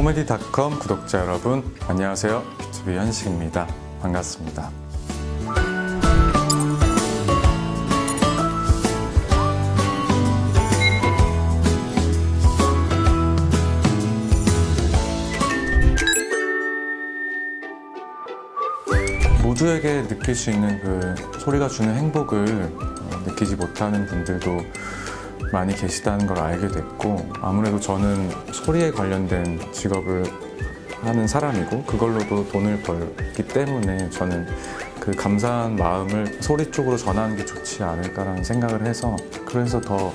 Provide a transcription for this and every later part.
코미디닷컴 구독자 여러분, 안녕하세요. B2B 현식입니다. 반갑습니다. 모두에게 느낄 수 있는 그 소리가 주는 행복을 느끼지 못하는 분들도 많이 계시다는 걸 알게 됐고, 아무래도 저는 소리에 관련된 직업을 하는 사람이고 그걸로도 돈을 벌기 때문에 저는 그 감사한 마음을 소리 쪽으로 전하는 게 좋지 않을까라는 생각을 해서, 그래서 더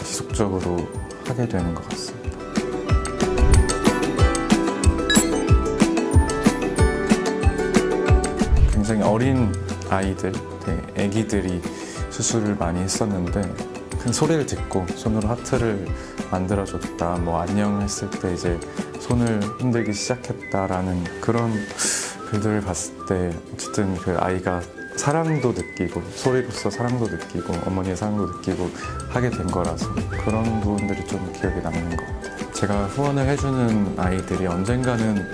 지속적으로 하게 되는 것 같습니다. 굉장히 어린 아이들, 애기들이 수술을 많이 했었는데 큰 소리를 듣고 손으로 하트를 만들어줬다, 뭐 안녕 했을 때 이제 손을 흔들기 시작했다라는 그런 글들을 봤을 때 어쨌든 그 아이가 사랑도 느끼고 소리로서 사랑도 느끼고 어머니의 사랑도 느끼고 하게 된 거라서 그런 부분들이 좀 기억에 남는 것 같아요. 제가 후원을 해주는 아이들이 언젠가는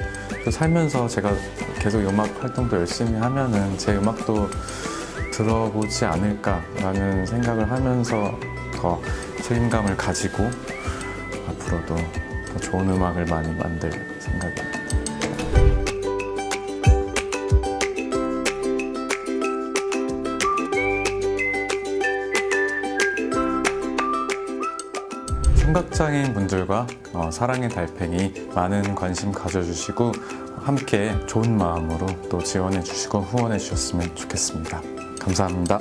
또 살면서 제가 계속 음악 활동도 열심히 하면은 제 음악도 들어보지 않을까라는 생각을 하면서 더 책임감을 가지고 앞으로도 더 좋은 음악을 많이 만들 생각입니다. 청각장애인 분들과 사랑의 달팽이 많은 관심 가져주시고 함께 좋은 마음으로 또 지원해 주시고 후원해 주셨으면 좋겠습니다. 감사합니다.